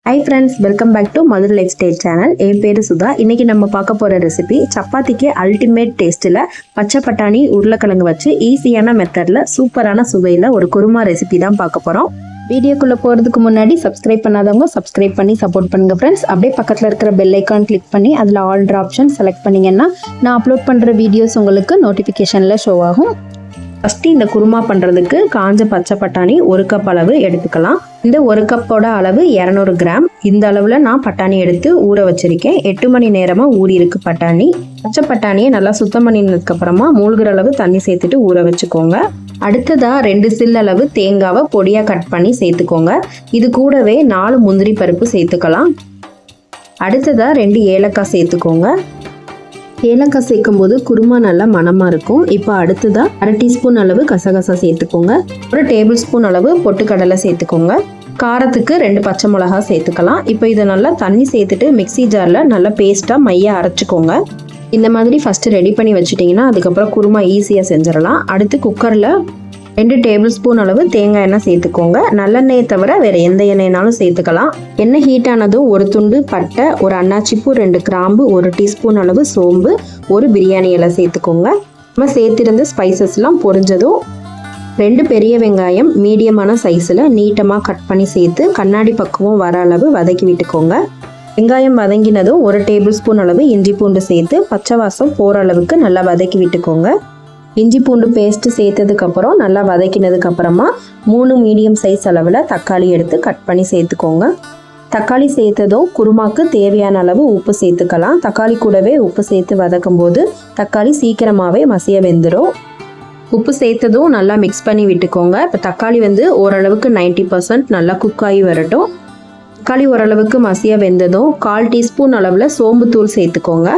Hi friends, welcome back to Mother Lifestyle channel. என் பேரு சுதா. இன்னைக்கு நம்ம பார்க்க போற ரெசிபி சப்பாத்திக்கு அல்டிமேட் டேஸ்ட்ல பச்சை பட்டாணி உருளைக்கிழங்கு வச்சு ஈஸியான மெத்தட்ல சூப்பரான சுவையில ஒரு குருமா ரெசிபி தான் பார்க்க போறோம். வீடியோக்குள்ள போறதுக்கு முன்னாடி சப்ஸ்கிரைப் பண்ணாதவங்க சப்ஸ்கிரைப் பண்ணி சப்போர்ட் பண்ணுங்க ஃப்ரெண்ட்ஸ். அப்படியே பக்கத்துல இருக்கிற பெல் ஐகான் கிளிக் பண்ணி அதுல ஆல் ஆப்ஷன் செலக்ட் பண்ணீங்கன்னா நான் அப்லோட் பண்ற வீடியோஸ் உங்களுக்கு நோட்டிபிகேஷன்ல ஷோ ஆகும். ஃபஸ்ட்டு இந்த குருமா பண்ணுறதுக்கு காஞ்ச பச்சை பட்டாணி 1 கப் அளவு எடுத்துக்கலாம். இந்த 1 கப்போட அளவு 200 கிராம். இந்த அளவில் நான் பட்டாணி எடுத்து ஊற வச்சிருக்கேன். 8 மணி நேரமாக ஊறி இருக்கு பட்டாணி. பச்சை பட்டாணியை நல்லா சுத்தம் பண்ணினதுக்கப்புறமா மூழ்கிற அளவு தண்ணி சேர்த்துட்டு ஊற வச்சுக்கோங்க. அடுத்ததாக 2 சில் அளவு தேங்காவை பொடியாக கட் பண்ணி சேர்த்துக்கோங்க. இது கூடவே 4 முந்திரி பருப்பு சேர்த்துக்கலாம். அடுத்ததாக 2 ஏலக்காய் சேர்த்துக்கோங்க. ஏலக்காய் சேர்க்கும் போது குருமா நல்லா மணமாக இருக்கும். இப்போ அடுத்ததாக 1/2 டீஸ்பூன் அளவு கசகசா சேர்த்துக்கோங்க. 1 டேபிள் ஸ்பூன் அளவு பொட்டுக்கடலை சேர்த்துக்கோங்க. காரத்துக்கு 2 பச்சை மிளகா சேர்த்துக்கலாம். இப்போ இதை நல்லா தண்ணி சேர்த்துட்டு மிக்சி ஜாரில் நல்லா பேஸ்ட்டாக மையாக அரைச்சிக்கோங்க. இந்த மாதிரி ஃபஸ்ட்டு ரெடி பண்ணி வச்சுட்டிங்கன்னா அதுக்கப்புறம் குருமா ஈஸியாக செஞ்சிடலாம். அடுத்து குக்கரில் 2 டேபிள் ஸ்பூன் அளவு தேங்காய் எண்ணெய் சேர்த்துக்கோங்க. நல்லெண்ணெயை தவிர வேறு எந்த எண்ணெய்னாலும் சேர்த்துக்கலாம். எண்ணெய் ஹீட் ஆனதும் 1 துண்டு பட்டை, 1 அன்னாச்சிப்பூ, 2 கிராம்பு, 1 டீஸ்பூன் அளவு சோம்பு, 1 பிரியாணி இலை சேர்த்துக்கோங்க. நம்ம சேர்த்திருந்த ஸ்பைசஸ்லாம் பொரிஞ்சதும் 2 பெரிய வெங்காயம் மீடியமான சைஸில் நீட்டமாக கட் பண்ணி சேர்த்து கண்ணாடி பக்குவம் வர அளவு வதக்கி விட்டுக்கோங்க. வெங்காயம் வதங்கினதும் 1 டேபிள் ஸ்பூன் அளவு இஞ்சி பூண்டு சேர்த்து பச்சை வாசம் போகிற அளவுக்கு நல்லா வதக்கி விட்டுக்கோங்க. இஞ்சி பூண்டு பேஸ்ட்டு சேர்த்ததுக்கப்புறம் நல்லா வதக்கினதுக்கப்புறமா 3 மீடியம் சைஸ் அளவில் தக்காளி எடுத்து கட் பண்ணி சேர்த்துக்கோங்க. தக்காளி சேர்த்ததும் குருமாக்கு தேவையான அளவு உப்பு சேர்த்துக்கலாம். தக்காளி கூடவே உப்பு சேர்த்து வதக்கும் போது தக்காளி சீக்கிரமாகவே மசிய வெந்துடும். உப்பு சேர்த்ததும் நல்லா மிக்ஸ் பண்ணி விட்டுக்கோங்க. இப்போ தக்காளி ஓரளவுக்கு 90% நல்லா குக் ஆகி வரட்டும். தக்காளி ஓரளவுக்கு மசிய வெந்ததும் 1/4 டீஸ்பூன் அளவில் சோம்பு தூள் சேர்த்துக்கோங்க.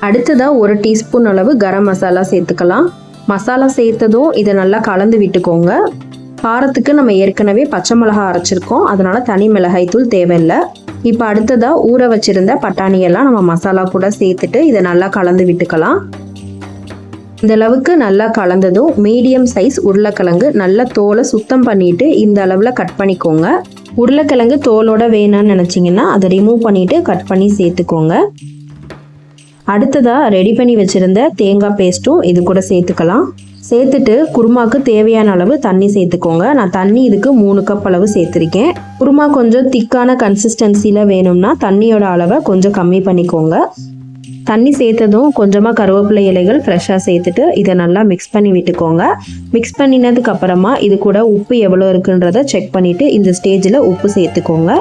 அடுத்ததாக 1 டீஸ்பூன் அளவு கரம் மசாலா சேர்த்துக்கலாம். மசாலா சேர்த்ததும் இதை நல்லா கலந்து விட்டுக்கோங்க. காரத்துக்கு நம்ம ஏற்கனவே பச்சை மிளகாய் அரைச்சிருக்கோம், அதனால தனி மிளகாய் தூள் தேவையில்லை. இப்போ அடுத்ததாக ஊற வச்சிருந்த பட்டாணியெல்லாம் நம்ம மசாலா கூட சேர்த்துட்டு இதை நல்லா கலந்து விட்டுக்கலாம். இந்த அளவுக்கு நல்லா கலந்ததும் மீடியம் சைஸ் உருளைக்கிழங்கு நல்லா தோலை சுத்தம் பண்ணிட்டு இந்த அளவில் கட் பண்ணிக்கோங்க. உருளைக்கிழங்கு தோலோட வேணான்னு நினச்சிங்கன்னா அதை ரிமூவ் பண்ணிட்டு கட் பண்ணி சேர்த்துக்கோங்க. அடுத்ததாக ரெடி பண்ணி வச்சுருந்த தேங்காய் பேஸ்ட்டும் இது கூட சேர்த்துக்கலாம். சேர்த்துட்டு குருமாவுக்கு தேவையான அளவு தண்ணி சேர்த்துக்கோங்க. நான் தண்ணி இதுக்கு 3 கப் அளவு சேர்த்துருக்கேன். குருமா கொஞ்சம் திக்கான கன்சிஸ்டன்சியில் வேணும்னா தண்ணியோட அளவை கொஞ்சம் கம்மி பண்ணிக்கோங்க. தண்ணி சேர்த்ததும் கொஞ்சமாக கருவேப்பிலை இலைகள் ஃப்ரெஷ்ஷாக சேர்த்துட்டு இதை நல்லா மிக்ஸ் பண்ணி விட்டுக்கோங்க. மிக்ஸ் பண்ணினதுக்கு அப்புறமா இது கூட உப்பு எவ்வளோ இருக்குன்றதை செக் பண்ணிவிட்டு இந்த ஸ்டேஜில் உப்பு சேர்த்துக்கோங்க.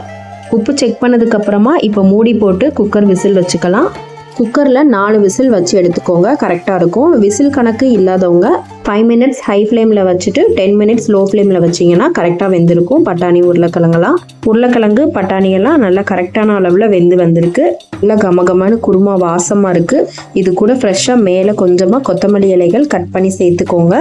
உப்பு செக் பண்ணதுக்கப்புறமா இப்போ மூடி போட்டு குக்கர் விசில் வச்சுக்கலாம். குக்கரில் 4 விசில் வச்சு எடுத்துக்கோங்க, கரெக்டாக இருக்கும். விசில் கணக்கு இல்லாதவங்க 5 மினிட்ஸ் ஹை ஃப்ளேமில் வச்சுட்டு 10 மினிட்ஸ் லோ ஃப்ளேமில் வச்சிங்கன்னா கரெக்டாக வெந்திருக்கும். பட்டாணி உருளைக்கிழங்கு பட்டாணியெல்லாம் நல்லா கரெக்டான அளவில் வெந்து வந்திருக்கு. நல்லா கமகமான குருமா வாசமாக இருக்குது. இது கூட ஃப்ரெஷ்ஷாக மேலே கொஞ்சமாக கொத்தமல்லி இலைகள் கட் பண்ணி சேர்த்துக்கோங்க.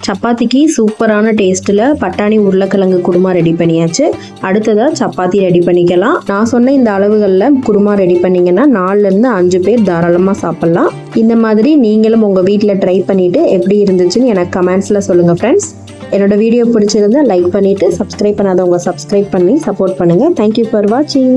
சப்பாத்திக்கு சூப்பரான டேஸ்ட்டில் பட்டாணி உருளைக்கிழங்கு குருமா ரெடி பண்ணியாச்சு. அடுத்ததாக சப்பாத்தி ரெடி பண்ணிக்கலாம். நான் சொன்ன இந்த அளவுகளில் குருமா ரெடி பண்ணிங்கன்னா 4லேருந்து 5 பேர் தாராளமாக சாப்பிட்லாம். இந்த மாதிரி நீங்களும் உங்கள் வீட்டில் ட்ரை பண்ணிவிட்டு எப்படி இருந்துச்சுன்னு எனக்கு கமெண்ட்ஸில் சொல்லுங்கள் ஃப்ரெண்ட்ஸ். என்னோடய வீடியோ பிடிச்சிருந்தா லைக் பண்ணிவிட்டு சப்ஸ்கிரைப் பண்ணாதவங்க சப்ஸ்கிரைப் பண்ணி சப்போர்ட் பண்ணுங்கள். தேங்க்யூ ஃபார் வாட்சிங்.